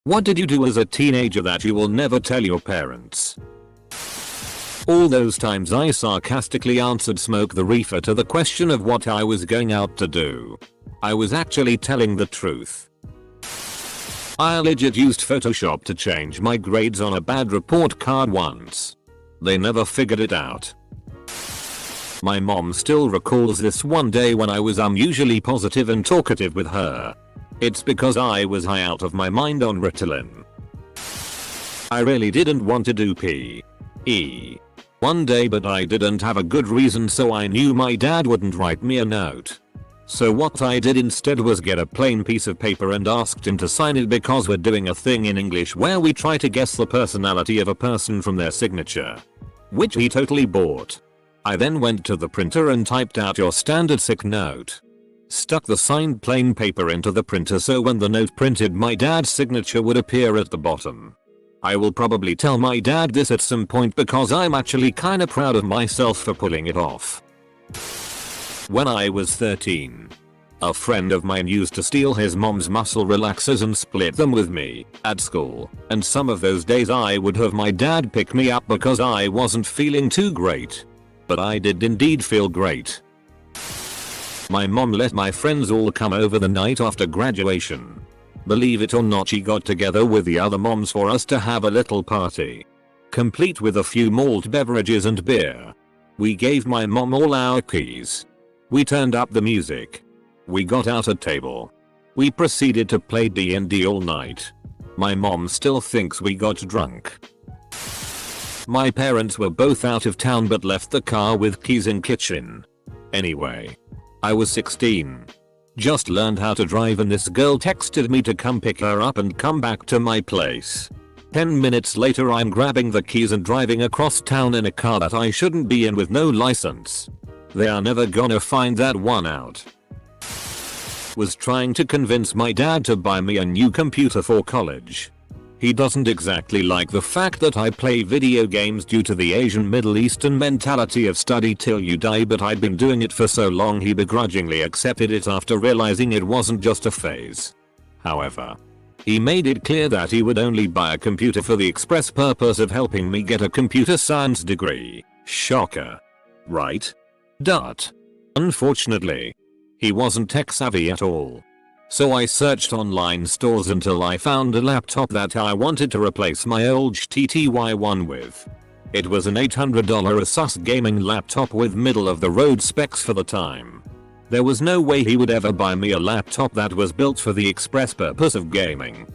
What did you do as a teenager that you will never tell your parents? All those times I sarcastically answered smoke the reefer to the question of what I was going out to do. I was actually telling the truth. I legit used Photoshop to change my grades on a bad report card once. They never figured it out. My mom still recalls this one day when I was unusually positive and talkative with her. It's because I was high out of my mind on Ritalin. I really didn't want to do PE one day, but I didn't have a good reason, so I knew my dad wouldn't write me a note. So what I did instead was get a plain piece of paper and asked him to sign it, because we're doing a thing in English where we try to guess the personality of a person from their signature. Which he totally bought. I then went to the printer and typed out your standard sick note. Stuck the signed plain paper into the printer so when the note printed my dad's signature would appear at the bottom. I will probably tell my dad this at some point because I'm actually kinda proud of myself for pulling it off. When I was 13, a friend of mine used to steal his mom's muscle relaxers and split them with me at school, and some of those days I would have my dad pick me up because I wasn't feeling too great. But I did indeed feel great. My mom let my friends all come over the night after graduation. Believe it or not, she got together with the other moms for us to have a little party. Complete with a few malt beverages and beer. We gave my mom all our keys. We turned up the music. We got out a table. We proceeded to play D&D all night. My mom still thinks we got drunk. My parents were both out of town but left the car with keys in kitchen. Anyway, I was 16. Just learned how to drive and this girl texted me to come pick her up and come back to my place. 10 minutes later I'm grabbing the keys and driving across town in a car that I shouldn't be in with no license. They are never gonna find that one out. Was trying to convince my dad to buy me a new computer for college. He doesn't exactly like the fact that I play video games due to the Asian Middle Eastern mentality of study till you die, but I'd been doing it for so long he begrudgingly accepted it after realizing it wasn't just a phase. However, he made it clear that he would only buy a computer for the express purpose of helping me get a computer science degree. Shocker. Right? Unfortunately, he wasn't tech savvy at all. So I searched online stores until I found a laptop that I wanted to replace my old HTTY one with. It was an $800 Asus gaming laptop with middle of the road specs for the time. There was no way he would ever buy me a laptop that was built for the express purpose of gaming.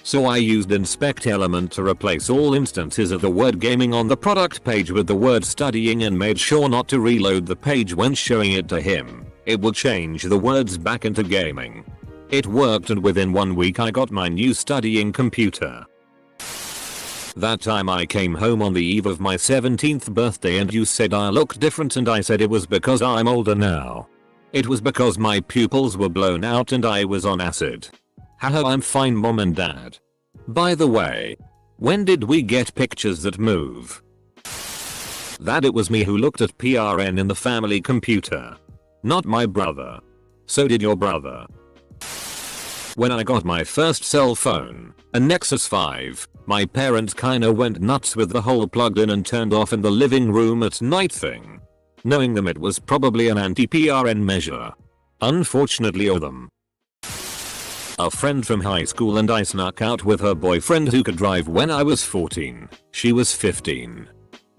So I used Inspect Element to replace all instances of the word gaming on the product page with the word studying and made sure not to reload the page when showing it to him. It would change the words back into gaming. It worked, and within 1 week I got my new studying computer. That time I came home on the eve of my 17th birthday and you said I looked different, and I said it was because I'm older now. It was because my pupils were blown out and I was on acid. Haha, I'm fine mom and dad. By the way, when did we get pictures that move? That it was me who looked at PRN in the family computer. Not my brother. So did your brother. When I got my first cell phone, a Nexus 5, my parents kinda went nuts with the whole plugged in and turned off in the living room at night thing. Knowing them, it was probably an anti-PRN measure. Unfortunately for them. A friend from high school and I snuck out with her boyfriend who could drive when I was 14. She was 15.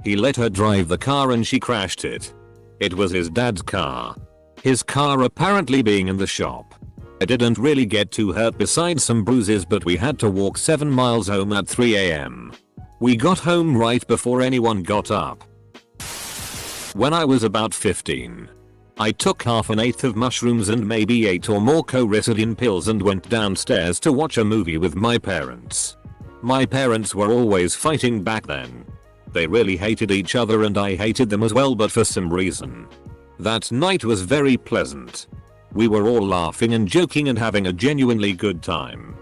He let her drive the car and she crashed it. It was his dad's car. His car apparently being in the shop. I didn't really get too hurt besides some bruises, but we had to walk 7 miles home at 3 AM. We got home right before anyone got up. When I was about 15, I took half an eighth of mushrooms and maybe 8 or more Corisodine pills and went downstairs to watch a movie with my parents. My parents were always fighting back then. They really hated each other and I hated them as well, but for some reason, that night was very pleasant. We were all laughing and joking and having a genuinely good time.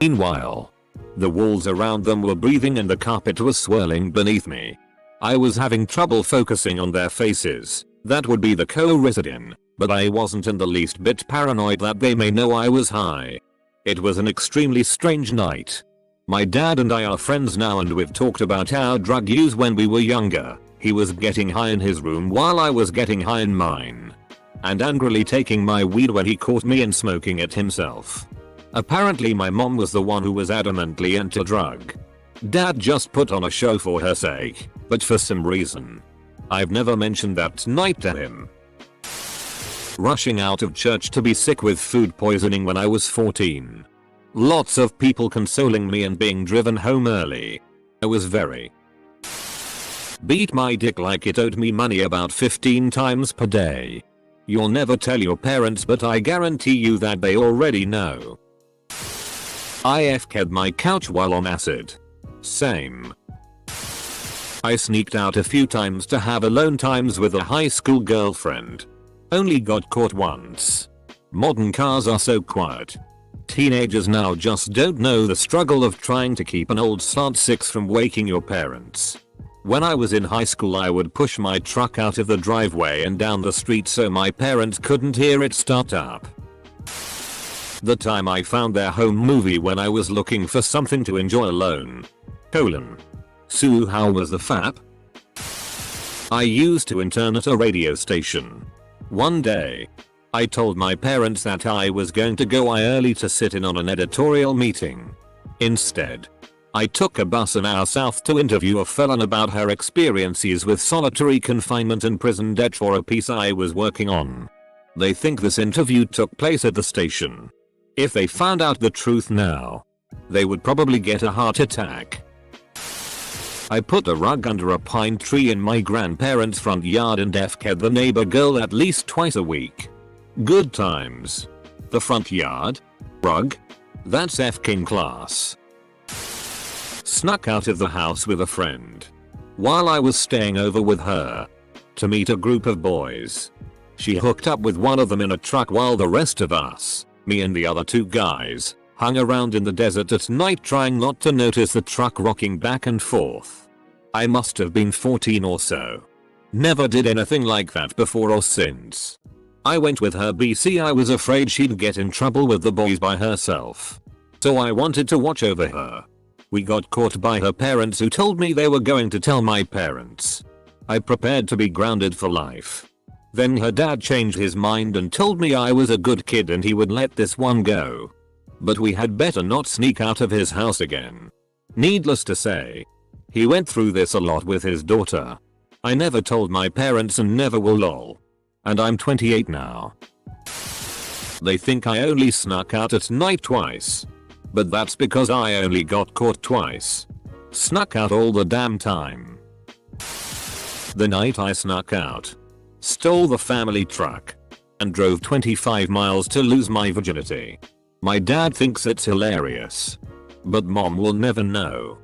Meanwhile, the walls around them were breathing and the carpet was swirling beneath me. I was having trouble focusing on their faces. That would be the Corisodine, but I wasn't in the least bit paranoid that they may know I was high. It was an extremely strange night. My dad and I are friends now and we've talked about our drug use when we were younger. He was getting high in his room while I was getting high in mine. And angrily taking my weed when he caught me and smoking it himself. Apparently my mom was the one who was adamantly anti-drug. Dad just put on a show for her sake, but for some reason, I've never mentioned that night to him. Rushing out of church to be sick with food poisoning when I was 14. Lots of people consoling me and being driven home early. I was very beat my dick like it owed me money about 15 times per day. You'll never tell your parents, but I guarantee you that they already know. I FK'd my couch while on acid. Same. I sneaked out a few times to have alone times with a high school girlfriend. Only got caught once. Modern cars are so quiet. Teenagers now just don't know the struggle of trying to keep an old slut-6 from waking your parents. When I was in high school I would push my truck out of the driveway and down the street so my parents couldn't hear it start up. The time I found their home movie when I was looking for something to enjoy alone. Sue, how was the FAP? I used to intern at a radio station. One day, I told my parents that I was going to go early to sit in on an editorial meeting. Instead, I took a bus an hour south to interview a felon about her experiences with solitary confinement and prison debt for a piece I was working on. They think this interview took place at the station. If they found out the truth now, they would probably get a heart attack. I put a rug under a pine tree in my grandparents' front yard and FK'd the neighbor girl at least twice a week. Good times. The front yard? Rug? That's FKing class. Snuck out of the house with a friend. While I was staying over with her. To meet a group of boys. She hooked up with one of them in a truck while the rest of us, me and the other two guys, hung around in the desert at night trying not to notice the truck rocking back and forth. I must have been 14 or so. Never did anything like that before or since. I went with her BC I was afraid she'd get in trouble with the boys by herself. So I wanted to watch over her. We got caught by her parents who told me they were going to tell my parents. I prepared to be grounded for life. Then her dad changed his mind and told me I was a good kid and he would let this one go. But we had better not sneak out of his house again. Needless to say, he went through this a lot with his daughter. I never told my parents and never will lol. And I'm 28 now. They think I only snuck out at night twice. But that's because I only got caught twice. Snuck out all the damn time. The night I snuck out, stole the family truck, and drove 25 miles to lose my virginity. My dad thinks it's hilarious. But mom will never know.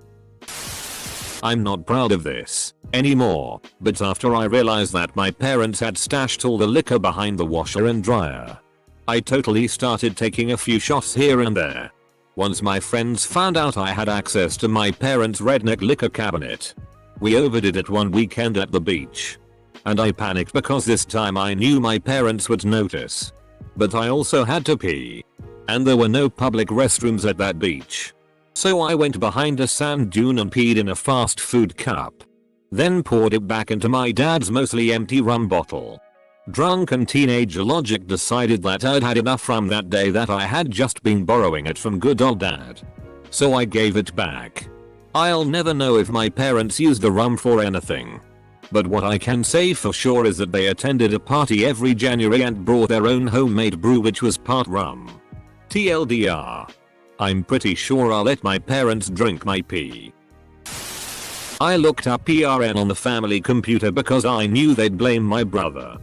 I'm not proud of this anymore, but after I realized that my parents had stashed all the liquor behind the washer and dryer, I totally started taking a few shots here and there. Once my friends found out I had access to my parents' redneck liquor cabinet. We overdid it one weekend at the beach. And I panicked because this time I knew my parents would notice. But I also had to pee. And there were no public restrooms at that beach. So I went behind a sand dune and peed in a fast food cup. Then poured it back into my dad's mostly empty rum bottle. Drunken teenager logic decided that I'd had enough rum that day, that I had just been borrowing it from good old dad. So I gave it back. I'll never know if my parents used the rum for anything. But what I can say for sure is that they attended a party every January and brought their own homemade brew which was part rum. TLDR. I'm pretty sure I'll let my parents drink my pee. I looked up PRN on the family computer because I knew they'd blame my brother.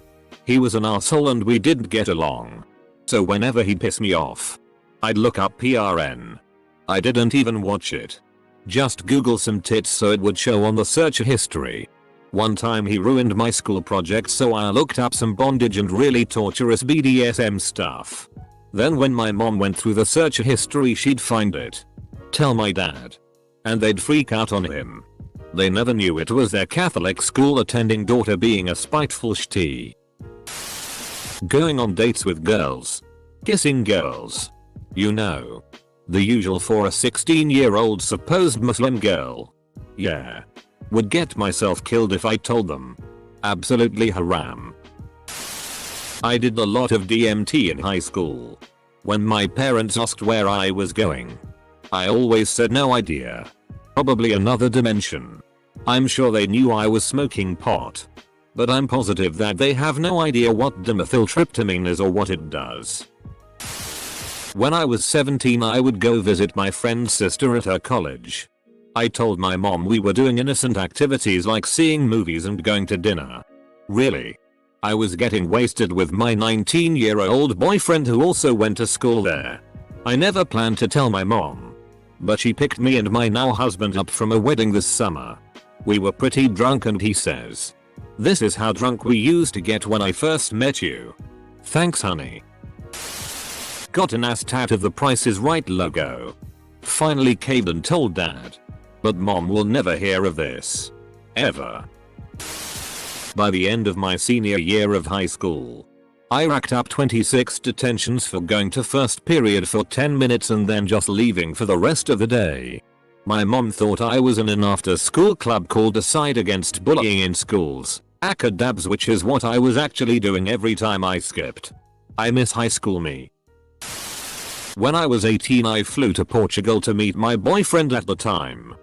He was an asshole and we didn't get along. So whenever he pissed me off, I'd look up PRN. I didn't even watch it. Just Google some tits so it would show on the search history. One time he ruined my school project, so I looked up some bondage and really torturous BDSM stuff. Then when my mom went through the search history she'd find it. Tell my dad. And they'd freak out on him. They never knew it was their Catholic school attending daughter being a spiteful shitty. Going on dates with girls. Kissing girls. You know. The usual for a 16-year-old supposed Muslim girl. Yeah. Would get myself killed if I told them. Absolutely haram. I did a lot of DMT in high school. When my parents asked where I was going, I always said no idea. Probably another dimension. I'm sure they knew I was smoking pot. But I'm positive that they have no idea what dimethyltryptamine is or what it does. When I was 17 I would go visit my friend's sister at her college. I told my mom we were doing innocent activities like seeing movies and going to dinner. Really? I was getting wasted with my 19-year-old boyfriend who also went to school there. I never planned to tell my mom. But she picked me and my now husband up from a wedding this summer. We were pretty drunk and he says, "This is how drunk we used to get when I first met you. Thanks honey." Got an ass tat of the Price is Right logo. Finally caved and told dad. But mom will never hear of this. Ever. By the end of my senior year of high school, I racked up 26 detentions for going to first period for 10 minutes and then just leaving for the rest of the day. My mom thought I was in an after school club called Aside Against Bullying in Schools, ACADABS, which is what I was actually doing every time I skipped. I miss high school me. When I was 18 I flew to Portugal to meet my boyfriend at the time,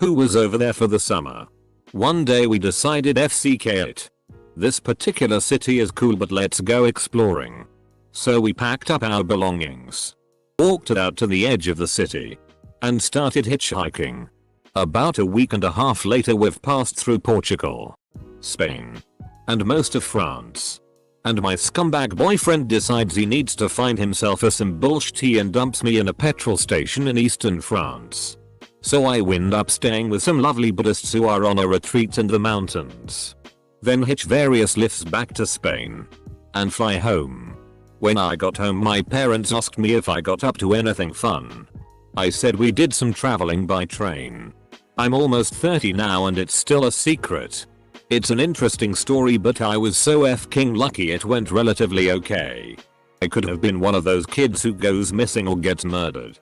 who was over there for the summer. One day we decided FCK it. This particular city is cool but let's go exploring. So we packed up our belongings, walked out to the edge of the city, and started hitchhiking. About a week and a half later we've passed through Portugal, Spain, and most of France. And my scumbag boyfriend decides he needs to find himself a some bullshit tea and dumps me in a petrol station in eastern France. So I wind up staying with some lovely Buddhists who are on a retreat in the mountains. Then hitch various lifts back to Spain and fly home. When I got home my parents asked me if I got up to anything fun. I said we did some traveling by train. I'm almost 30 now and it's still a secret. It's an interesting story but I was so f***ing lucky it went relatively okay. I could have been one of those kids who goes missing or gets murdered.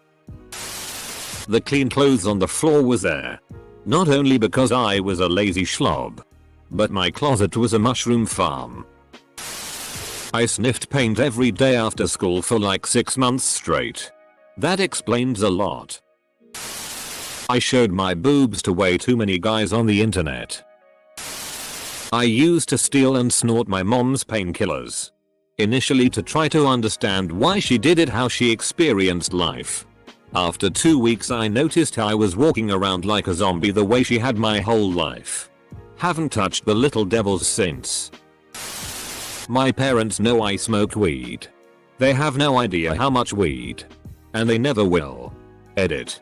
The clean clothes on the floor was there. Not only because I was a lazy schlob, but my closet was a mushroom farm. I sniffed paint every day after school for like 6 months straight. That explains a lot. I showed my boobs to way too many guys on the internet. I used to steal and snort my mom's painkillers. Initially to try to understand why she did it, how she experienced life. After 2 weeks I noticed I was walking around like a zombie the way she had my whole life. Haven't touched the little devils since. My parents know I smoked weed. They have no idea how much weed. And they never will. Edit.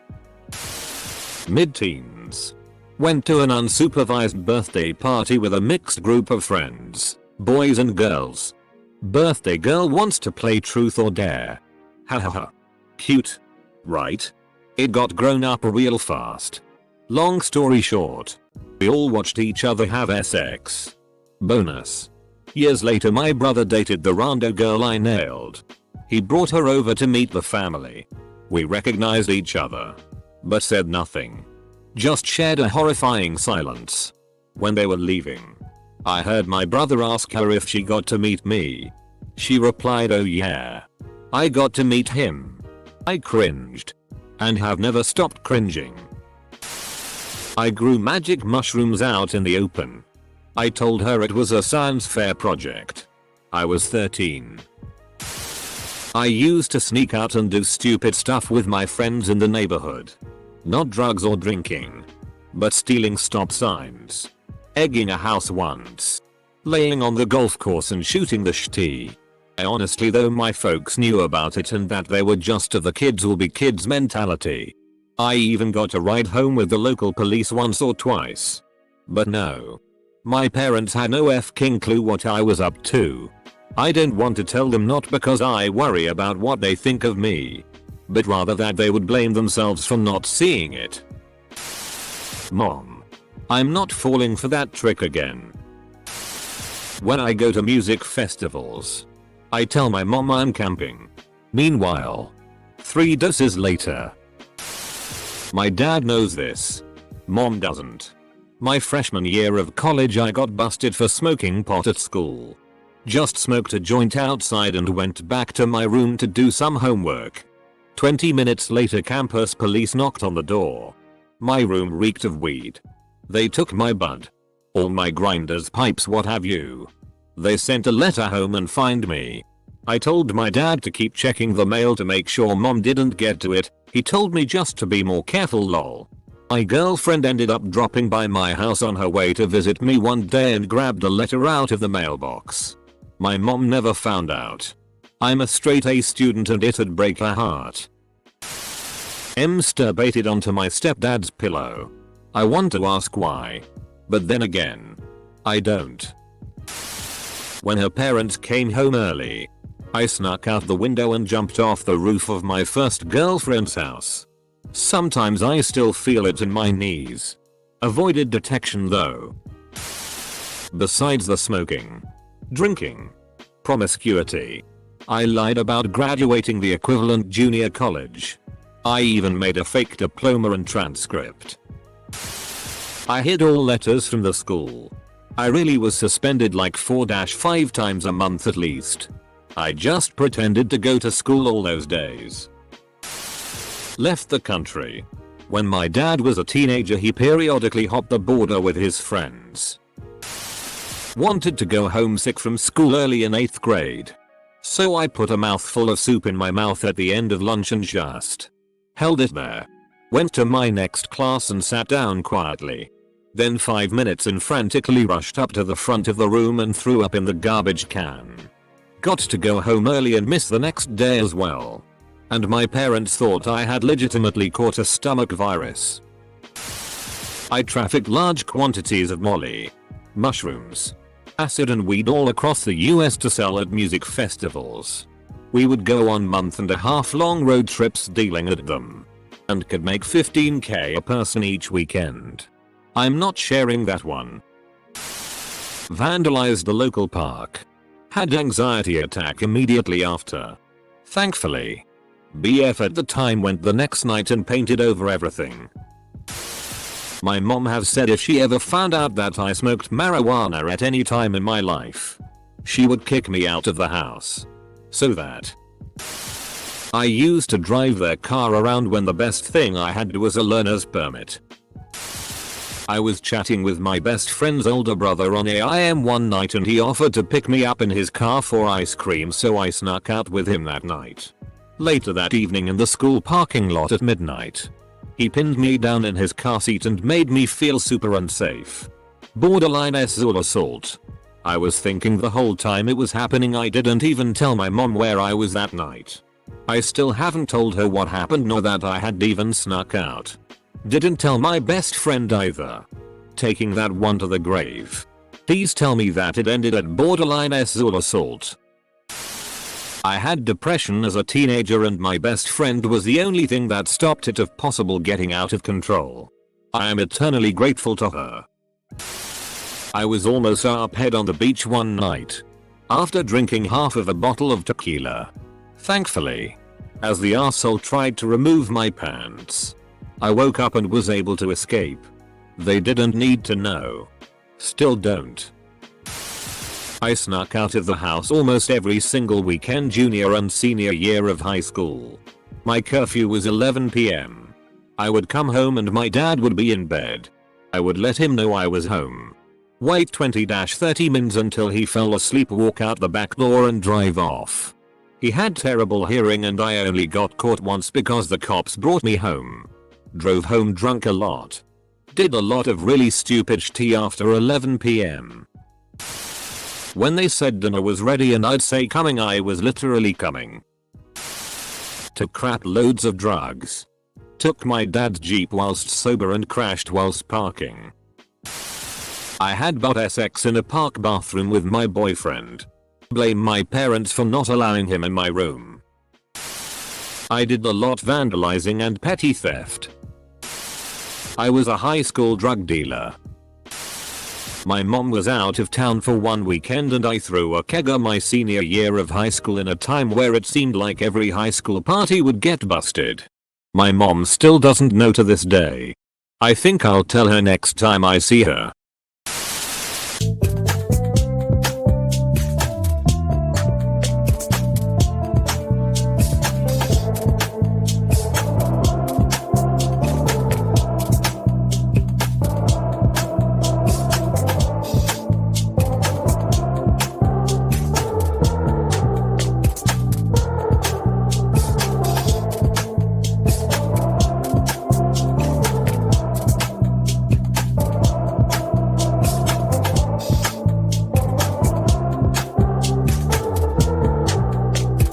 Mid-teens. Went to an unsupervised birthday party with a mixed group of friends, boys and girls. Birthday girl wants to play truth or dare. Hahaha. Cute. Right? It got grown up real fast. Long story short, we all watched each other have sex. Bonus. Years later my brother dated the rando girl I nailed. He brought her over to meet the family. We recognized each other, but said nothing. Just shared a horrifying silence. When they were leaving, I heard my brother ask her if she got to meet me. She replied, "Oh yeah. I got to meet him." I cringed. And have never stopped cringing. I grew magic mushrooms out in the open. I told her it was a science fair project. I was 13. I used to sneak out and do stupid stuff with my friends in the neighborhood. Not drugs or drinking, but stealing stop signs, egging a house once, laying on the golf course and shooting the shitty. Honestly though my folks knew about it and that they were just of the kids will be kids mentality. I even got a ride home with the local police once or twice. But no. My parents had no f***ing clue what I was up to. I don't want to tell them, not because I worry about what they think of me, but rather that they would blame themselves for not seeing it. Mom. I'm not falling for that trick again. When I go to music festivals, I tell my mom I'm camping. Meanwhile, 3 doses later. My dad knows this. Mom doesn't. My freshman year of college I got busted for smoking pot at school. Just smoked a joint outside and went back to my room to do some homework. 20 minutes later campus police knocked on the door. My room reeked of weed. They took my bud. All my grinders, pipes, what have you. They sent a letter home and fined me. I told my dad to keep checking the mail to make sure mom didn't get to it. He told me just to be more careful, lol. My girlfriend ended up dropping by my house on her way to visit me one day and grabbed a letter out of the mailbox. My mom never found out. I'm a straight A student and it'd break her heart. Masturbated onto my stepdad's pillow. I want to ask why. But then again, I don't. When her parents came home early, I snuck out the window and jumped off the roof of my first girlfriend's house. Sometimes I still feel it in my knees. Avoided detection though. Besides the smoking, drinking, promiscuity, I lied about graduating the equivalent junior college. I even made a fake diploma and transcript. I hid all letters from the school. I really was suspended like 4-5 times a month at least. I just pretended to go to school all those days. Left the country. When my dad was a teenager he periodically hopped the border with his friends. Wanted to go homesick from school early in 8th grade. So I put a mouthful of soup in my mouth at the end of lunch and just held it there. Went to my next class and sat down quietly. Then 5 minutes and frantically rushed up to the front of the room and threw up in the garbage can. Got to go home early and miss the next day as well. And my parents thought I had legitimately caught a stomach virus. I trafficked large quantities of molly, mushrooms, acid and weed all across the US to sell at music festivals. We would go on month-and-a-half long road trips dealing at them. And could make $15,000 a person each weekend. I'm not sharing that one. Vandalized the local park. Had anxiety attack immediately after. Thankfully, BF at the time went the next night and painted over everything. My mom has said if she ever found out that I smoked marijuana at any time in my life, she would kick me out of the house. So that I used to drive their car around when the best thing I had was a learner's permit. I was chatting with my best friend's older brother on AIM one night and he offered to pick me up in his car for ice cream, so I snuck out with him that night. Later that evening in the school parking lot at midnight, he pinned me down in his car seat and made me feel super unsafe. Borderline sexual assault. I was thinking the whole time it was happening I didn't even tell my mom where I was that night. I still haven't told her what happened nor that I had even snuck out. Didn't tell my best friend either. Taking that one to the grave. Please tell me that it ended at borderline sexual assault. I had depression as a teenager and my best friend was the only thing that stopped it if possible getting out of control. I am eternally grateful to her. I was almost up-head on the beach one night. After drinking half of a bottle of tequila. Thankfully, as the arsehole tried to remove my pants, I woke up and was able to escape. They didn't need to know. Still don't. I snuck out of the house almost every single weekend junior and senior year of high school. My curfew was 11 PM. I would come home and my dad would be in bed. I would let him know I was home. Wait 20-30 minutes until he fell asleep, walk out the back door and drive off. He had terrible hearing and I only got caught once because the cops brought me home. Drove home drunk a lot. Did a lot of really stupid shit after 11 PM. When they said dinner was ready and I'd say coming, I was literally coming. Took crap loads of drugs. Took my dad's Jeep whilst sober and crashed whilst parking. I had butt sex in a park bathroom with my boyfriend. Blame my parents for not allowing him in my room. I did a lot vandalizing and petty theft. I was a high school drug dealer. My mom was out of town for one weekend and I threw a keg on my senior year of high school in a time where it seemed like every high school party would get busted. My mom still doesn't know to this day. I think I'll tell her next time I see her.